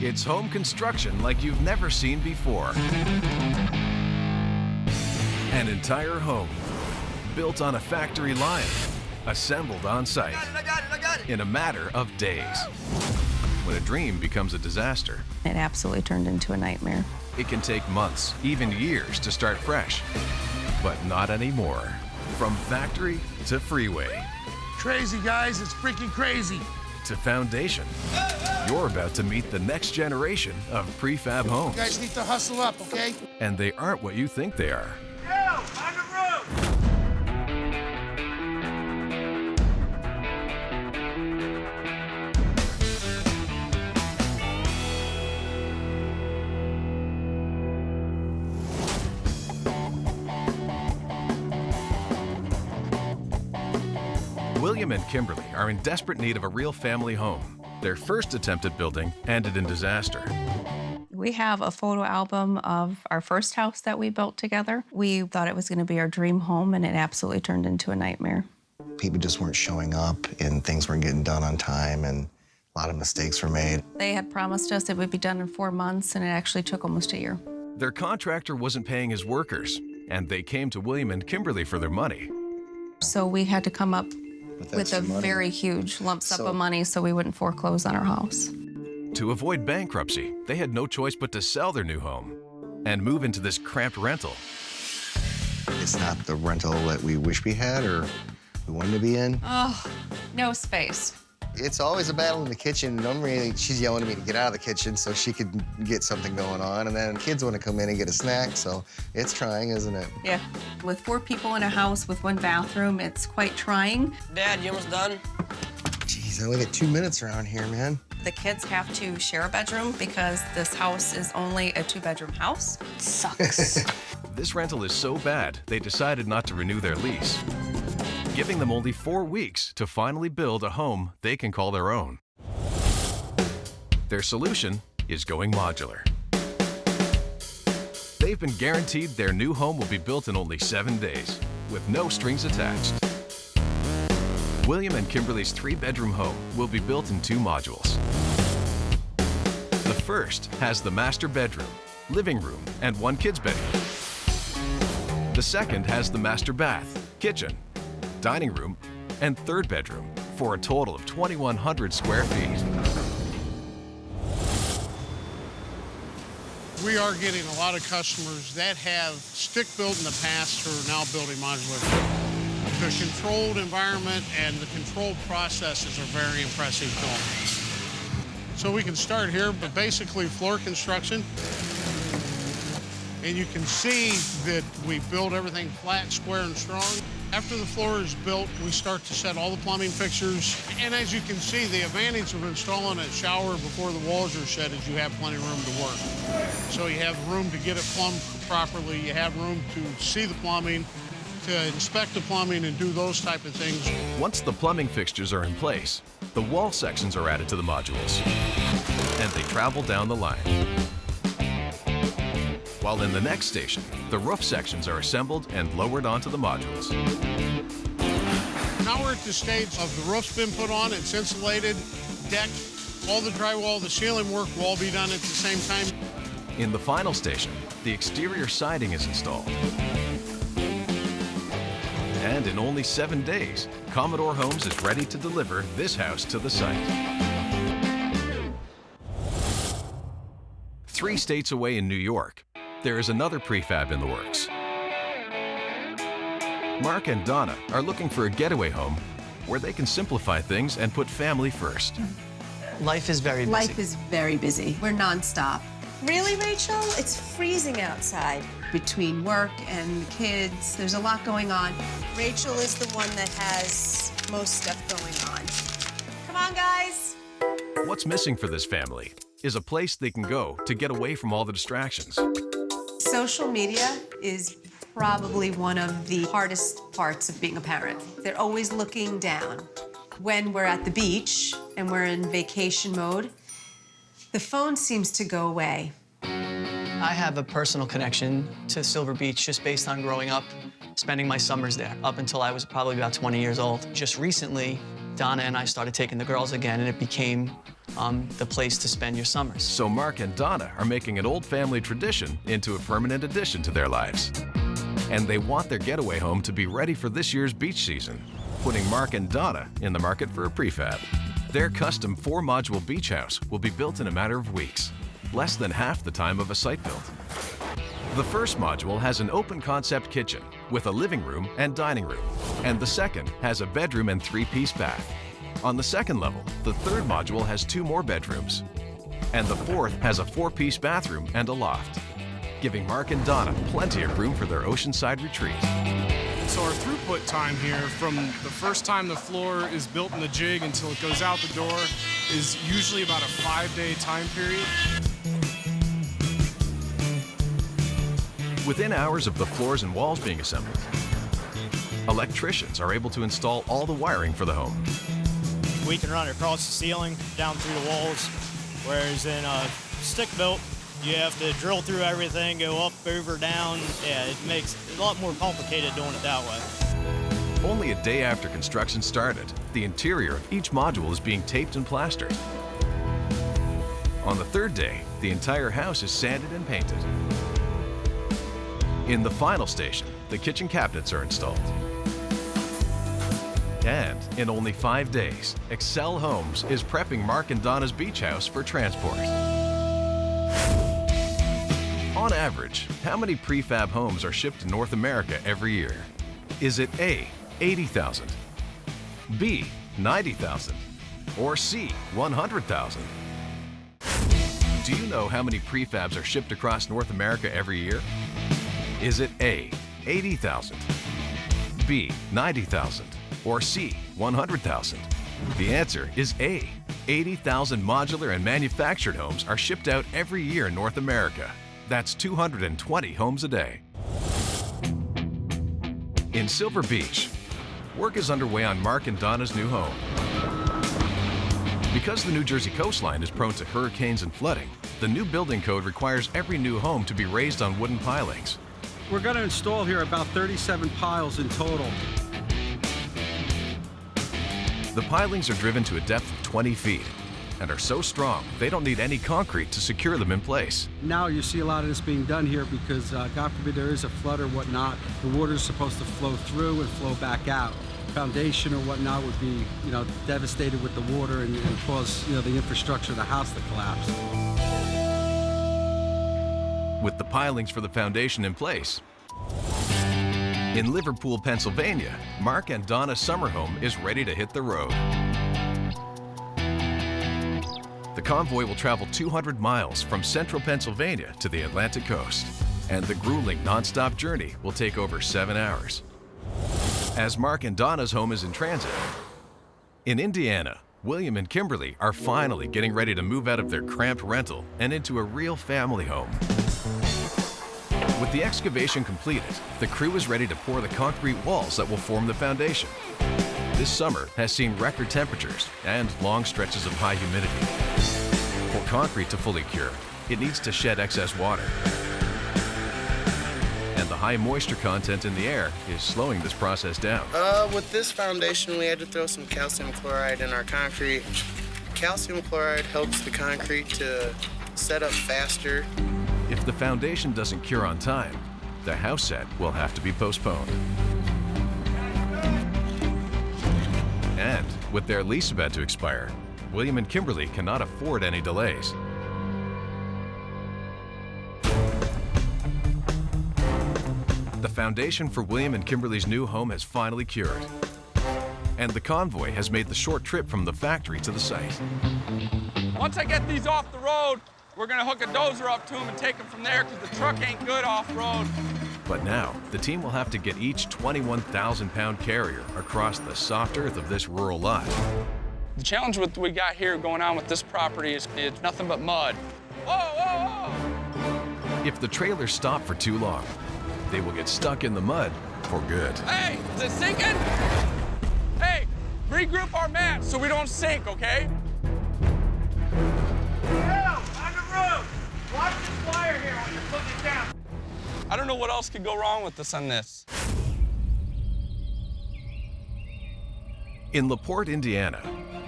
It's home construction like you've never seen before. An entire home built on a factory line, assembled on site I got it. in a matter of days. When a dream becomes a disaster, It absolutely turned into a nightmare. it can take months, even years to start fresh. But not anymore. From factory to freeway Crazy, guys. It's freaking crazy. to foundation, you're about to meet the next generation of prefab You homes. guys need to hustle up, okay? And they aren't what you think they are. On the roof! William and Kimberly are in desperate need of a real family home. Their first attempt at building ended in disaster. We have a photo album of our first house that we built together. We thought it was going to be our dream home, and it absolutely turned into a nightmare. People just weren't showing up, and things weren't getting done on time, and a lot of mistakes were made. They had promised us it would be done in 4 months, and it actually took almost a year. Their contractor wasn't paying his workers, and they came to William and Kimberly for their money. So we had to come up with a extra money. very huge lump sum So- of money so we wouldn't foreclose on our house. To avoid bankruptcy, they had no choice but to sell their new home and move into this cramped rental. It's not the rental that we wish we had or we wanted to be in. Oh, no space. It's always a battle in the kitchen. Normally, she's yelling at me to get out of the kitchen so she could get something going on, and then kids want to come in and get a snack, so it's trying, isn't it? Yeah. With 4 people in a house with 1 bathroom, it's quite trying. Dad, you almost done? Jeez, I only get 2 minutes around here, man. The kids have to share a bedroom because this house is only a 2-bedroom house. Sucks. This rental is so bad, they decided not to renew their lease, giving them only 4 weeks to finally build a home they can call their own. Their solution is going modular. They've been guaranteed their new home will be built in only 7 days, with no strings attached. William and Kimberly's 3-bedroom home will be built in 2 modules. The first has the master bedroom, living room, and 1 kid's bedroom. The second has the master bath, kitchen, dining room, and 3rd bedroom for a total of 2,100 square feet. We are getting a lot of customers that have stick-built in the past who are now building modular. The controlled environment and the controlled processes are very impressive to them. So we can start here, but basically floor construction. And you can see that we build everything flat, square, and strong. After the floor is built, we start to set all the plumbing fixtures. And as you can see, the advantage of installing a shower before the walls are set is you have plenty of room to work. So you have room to get it plumbed properly. You have room to see the plumbing, to inspect the plumbing and do those type of things. Once the plumbing fixtures are in place, the wall sections are added to the modules, and they travel down the line. While in the next station, the roof sections are assembled and lowered onto the modules. Now we're at the stage of the roof's been put on, it's insulated, deck, all the drywall, the ceiling work will all be done at the same time. In the final station, the exterior siding is installed. And in only 7 days, Commodore Homes is ready to deliver this house to the site. 3 states away in New York, there is another prefab in the works. Mark and Donna are looking for a getaway home where they can simplify things and put family first. Life is very busy. Life is very busy. We're nonstop. Really, Rachel? It's freezing outside. Between work and the kids, there's a lot going on. Rachel is the one that has most stuff going on. Come on, guys. What's missing for this family is a place they can go to get away from all the distractions. Social media is probably one of the hardest parts of being a parent. They're always looking down. When we're at the beach and we're in vacation mode, the phone seems to go away. I have a personal connection to Silver Beach just based on growing up, spending my summers there up until I was probably about 20 years old. Just recently, Donna and I started taking the girls again, and it became the place to spend your summers. So Mark and Donna are making an old family tradition into a permanent addition to their lives. And they want their getaway home to be ready for this year's beach season, putting Mark and Donna in the market for a prefab. Their custom 4-module beach house will be built in a matter of weeks, less than half the time of a site build. The first module has an open concept kitchen with a living room and dining room, and the second has a bedroom and 3-piece bath. On the second level, the third module has 2 more bedrooms, and the fourth has a 4-piece bathroom and a loft, giving Mark and Donna plenty of room for their oceanside retreat. So our throughput time here, from the first time the floor is built in the jig until it goes out the door, is usually about a 5-day time period. Within hours of the floors and walls being assembled, electricians are able to install all the wiring for the home. We can run it across the ceiling, down through the walls, whereas in a stick-built, you have to drill through everything, go up, over, down. Yeah, it makes it a lot more complicated doing it that way. Only a day after construction started, the interior of each module is being taped and plastered. On the third day, the entire house is sanded and painted. In the final station, the kitchen cabinets are installed. And in only 5 days, Excel Homes is prepping Mark and Donna's beach house for transport. On average, how many prefab homes are shipped to North America every year? Is it A, 80,000, B, 90,000, or C, 100,000? Do you know how many prefabs are shipped across North America every year? Is it A, 80,000, B, 90,000, or C, 100,000? The answer is A. 80,000 modular and manufactured homes are shipped out every year in North America. That's 220 homes a day. In Silver Beach, work is underway on Mark and Donna's new home. Because the New Jersey coastline is prone to hurricanes and flooding, the new building code requires every new home to be raised on wooden pilings. We're going to install here about 37 piles in total. The pilings are driven to a depth of 20 feet and are so strong they don't need any concrete to secure them in place. Now you see a lot of this being done here because, God forbid, there is a flood or whatnot. The water is supposed to flow through and flow back out. Foundation or whatnot would be, devastated with the water and cause, the infrastructure of the house to collapse. With the pilings for the foundation in place, in Liverpool, Pennsylvania, Mark and Donna's summer home is ready to hit the road. The convoy will travel 200 miles from central Pennsylvania to the Atlantic coast, and the grueling nonstop journey will take over 7 hours. As Mark and Donna's home is in transit, in Indiana, William and Kimberly are finally getting ready to move out of their cramped rental and into a real family home. With the excavation completed, the crew is ready to pour the concrete walls that will form the foundation. This summer has seen record temperatures and long stretches of high humidity. For concrete to fully cure, it needs to shed excess water. And the high moisture content in the air is slowing this process down. With this foundation, we had to throw some calcium chloride in our concrete. Calcium chloride helps the concrete to set up faster. If the foundation doesn't cure on time, the house set will have to be postponed. And with their lease about to expire, William and Kimberly cannot afford any delays. The foundation for William and Kimberly's new home has finally cured, and the convoy has made the short trip from the factory to the site. Once I get these off the road, we're gonna hook a dozer up to them and take them from there because the truck ain't good off-road. But now, the team will have to get each 21,000-pound carrier across the soft earth of this rural lot. The challenge we got here going on with this property is it's nothing but mud. Whoa, whoa, whoa! If the trailers stop for too long, they will get stuck in the mud for good. Hey, is it sinking? Hey, regroup our mats so we don't sink, okay? Watch this wire here when you're putting it down. I don't know what else could go wrong with this on this. In LaPorte, Indiana,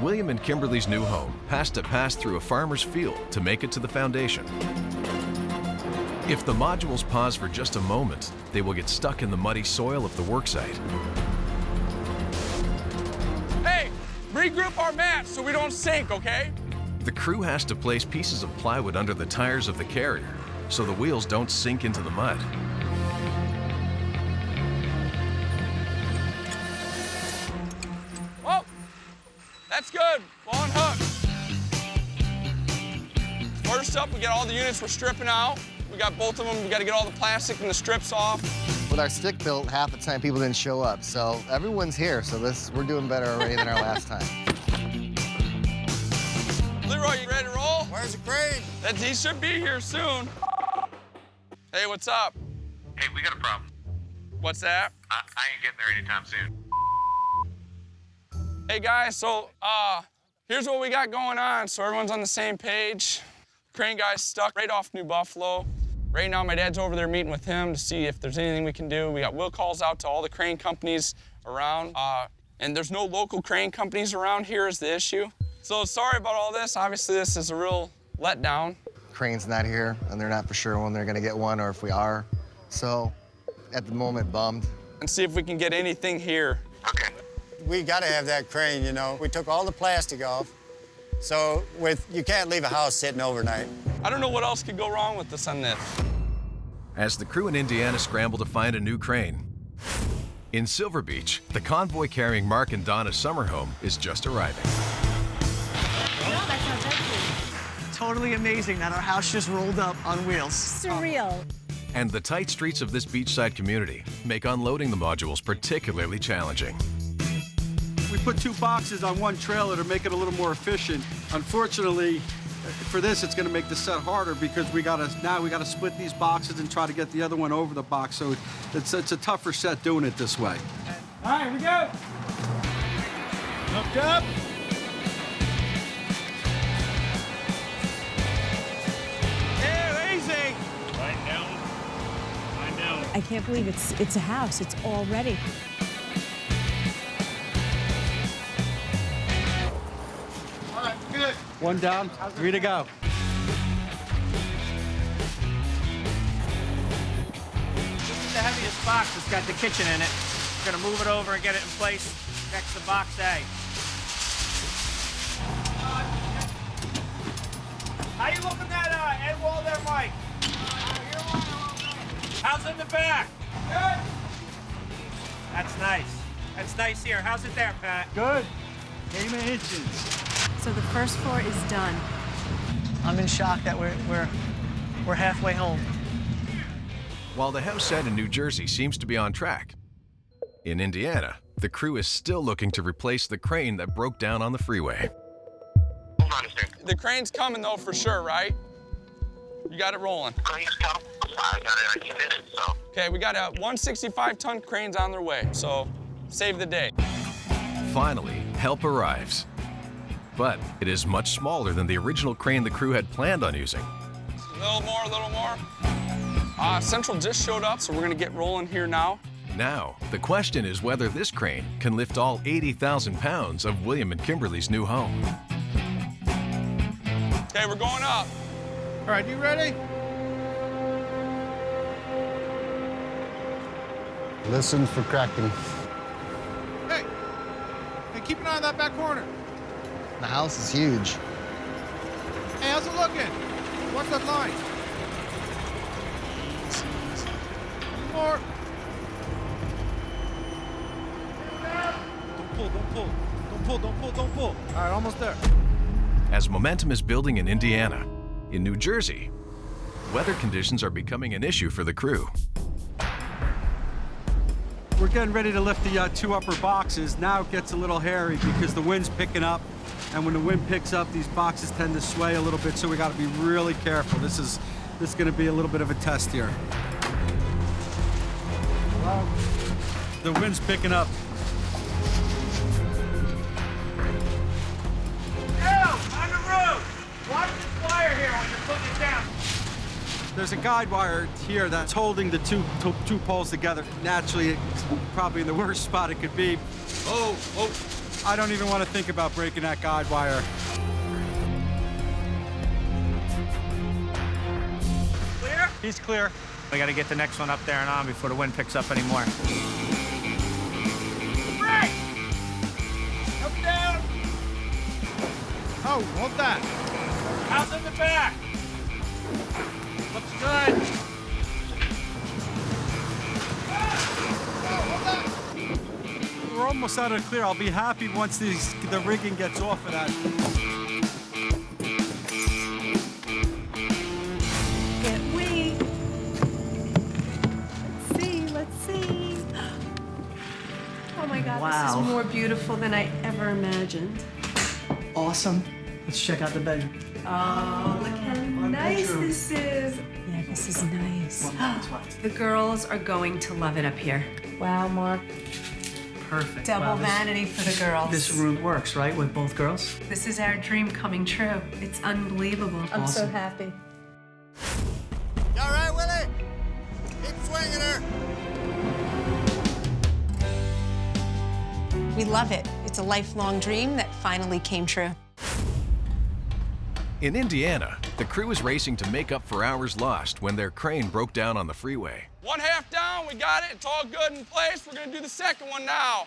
William and Kimberly's new home has to pass through a farmer's field to make it to the foundation. If the modules pause for just a moment, they will get stuck in the muddy soil of the worksite. Hey, regroup our mats so we don't sink, okay? The crew has to place pieces of plywood under the tires of the carrier so the wheels don't sink into the mud. Well, that's good. We're on hook. First up, we got all the units we're stripping out. We got both of them. We got to get all the plastic and the strips off. With our stick built, half the time people didn't show up, so everyone's here. So we're doing better already than our last time. Leroy, you ready to roll? Where's the crane? He should be here soon. Hey, what's up? Hey, we got a problem. What's that? I ain't getting there anytime soon. Hey guys, so here's what we got going on, so everyone's on the same page. Crane guy's stuck right off New Buffalo. Right now, my dad's over there meeting with him to see if there's anything we can do. We got will calls out to all the crane companies around, and there's no local crane companies around here is the issue. So sorry about all this. Obviously, this is a real letdown. Crane's not here, and they're not for sure when they're gonna get one or if we are. So, at the moment, bummed. And see if we can get anything here. Okay. We gotta have that crane, you know. We took all the plastic off, so you can't leave a house sitting overnight. I don't know what else could go wrong with this on this. As the crew in Indiana scramble to find a new crane, in Silver Beach, the convoy carrying Mark and Donna's summer home is just arriving. Totally amazing that our house just rolled up on wheels. Surreal. And the tight streets of this beachside community make unloading the modules particularly challenging. We put 2 boxes on one trailer to make it a little more efficient. Unfortunately, for this, it's going to make the set harder because now we gotta split these boxes and try to get the other one over the box. So it's a tougher set doing it this way. All right, here we go. Hooked up. Hey, easy. Right down. Right down. I can't believe it's a house. It's all ready. All right, good. 1 down, 3 to go. This is the heaviest box. It's got the kitchen in it. We're gonna move it over and get it in place next to box A. How you looking at Ed Wall there, Mike? How's it in the back? Good. That's nice. That's nice here. How's it there, Pat? Good. Game of inches. So the first floor is done. I'm in shock that we're halfway home. While the house set in New Jersey seems to be on track, in Indiana, the crew is still looking to replace the crane that broke down on the freeway. Hold on a second. The crane's coming though for sure, right? You got it rolling. Crane's coming. I got it. I just did it, so. Okay, we got 165-ton cranes on their way, so save the day. Finally, help arrives. But it is much smaller than the original crane the crew had planned on using. A little more, a little more. Central just showed up, so we're gonna get rolling here now. Now, the question is whether this crane can lift all 80,000 pounds of William and Kimberly's new home. Okay, we're going up. All right, you ready? Listen for cracking. Hey, keep an eye on that back corner. The house is huge. Hey, how's it looking? Watch that line. More. Don't pull. All right, almost there. As momentum is building in Indiana, in New Jersey, weather conditions are becoming an issue for the crew. We're getting ready to lift the 2 upper boxes. Now it gets a little hairy because the wind's picking up, and when the wind picks up, these boxes tend to sway a little bit, so we got to be really careful. This is going to be a little bit of a test here. The wind's picking up. On the road. Watch this wire here when you're putting it down. There's a guide wire here that's holding the two poles together. Naturally, it's probably in the worst spot it could be. Oh. I don't even want to think about breaking that guide wire. Clear? He's clear. We got to get the next one up there and on before the wind picks up anymore. Break! Up down! Oh, hold that. House in the back! Looks good. We're almost out of the clear. I'll be happy once the rigging gets off of that. Can't wait. Let's see. Oh my God, Wow. this is more beautiful than I ever imagined. Awesome. Let's check out the bedroom. Oh, look how nice this is. Yeah, this is nice. The girls are going to love it up here. Wow, Mark. Perfect. Double Wow, this- vanity for the girls. This room works, right, with both girls? This is our dream coming true. It's unbelievable. I'm so Awesome. happy. You all right, Willie? Keep swinging her. We love it. It's a lifelong dream that finally came true. In Indiana, the crew is racing to make up for hours lost when their crane broke down on the freeway. One half down, we got it. It's all good in place. We're gonna do the second one now.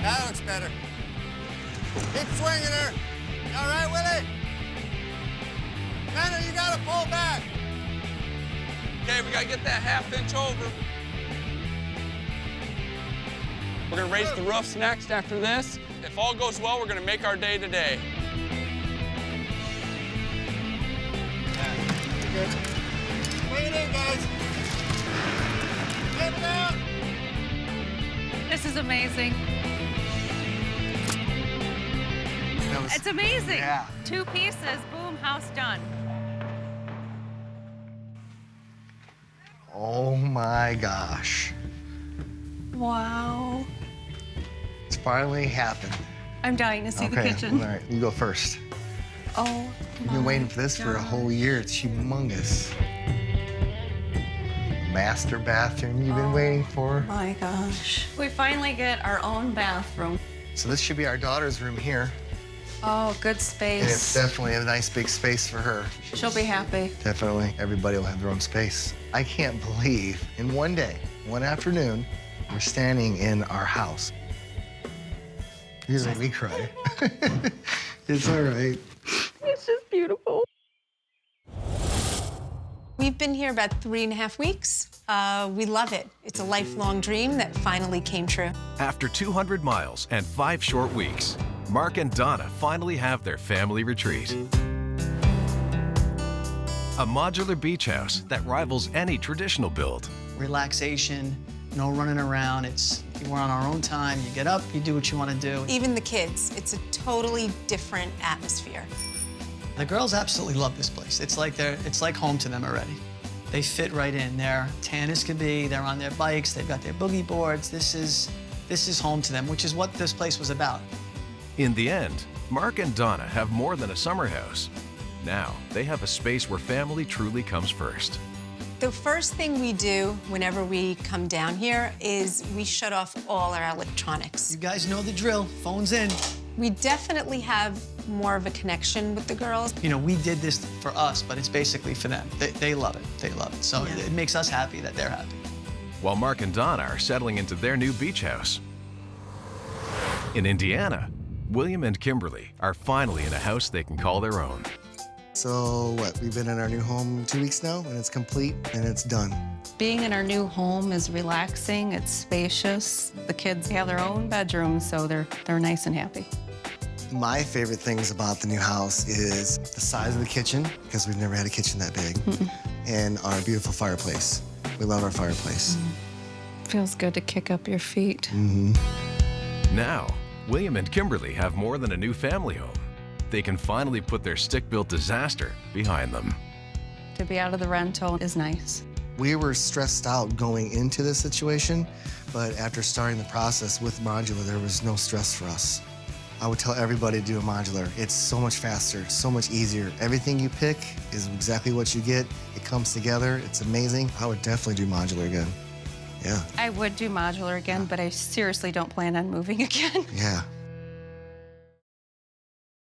That looks better. Keep swinging her. You all right, Willie? Tanner, you gotta pull back. Okay, we gotta get that ½ inch over. We're gonna raise the roofs next after this. If all goes well, we're gonna make our day today. Good. Bring it in, guys. Get it down. This is amazing. It's amazing. Yeah. 2 pieces, boom, house done. Oh my gosh. Wow. It's finally happened. I'm dying to see the kitchen. All right, you go first. Oh, You've been waiting for this for a whole year. It's humongous. Master bathroom you've been waiting for. my gosh. We finally get our own bathroom. So this should be our daughter's room here. Oh, good And it's space. definitely a nice big space for her. She'll be happy. Definitely, everybody will have their own space. I can't believe in one day, one afternoon, we're standing in our house. Usually we cry. It's all right. It's just beautiful. We've been here about 3.5 weeks. We love it. It's a lifelong dream that finally came true. After 200 miles and 5 short weeks, Mark and Donna finally have their family retreat. A modular beach house that rivals any traditional build. Relaxation, no running around. We're on our own time. You get up, you do what you want to do. Even the kids, it's a totally different atmosphere. The girls absolutely love this place. It's like home to them already. They fit right in. They're tan as can be. They're on their bikes. They've got their boogie boards. This is home to them, which is what this place was about. In the end, Mark and Donna have more than a summer house. Now, they have a space where family truly comes first. The first thing we do whenever we come down here is we shut off all our electronics. You guys know the drill. Phone's in. We definitely have more of a connection with the girls. You know, we did this for us, but it's basically for them. They love it. They love it. So it makes us happy that they're happy. While Mark and Donna are settling into their new beach house. In Indiana, William and Kimberly are finally in a house they can call their own. So what, we've been in our new home 2 weeks now, and it's complete, and it's done. Being in our new home is relaxing, it's spacious. The kids have their own bedroom, so they're nice and happy. My favorite things about the new house is the size of the kitchen, because we've never had a kitchen that big, and our beautiful fireplace. We love our fireplace. Feels good to kick up your feet. Now, William and Kimberly have more than a new family home. They can finally put their stick-built disaster behind them. To be out of the rental is nice. We were stressed out going into this situation, but after starting the process with modular, there was no stress for us. I would tell everybody to do a modular. It's so much faster, so much easier. Everything you pick is exactly what you get. It comes together, it's amazing. I would definitely do modular again. Yeah. I would do modular again, but I seriously don't plan on moving again. Yeah.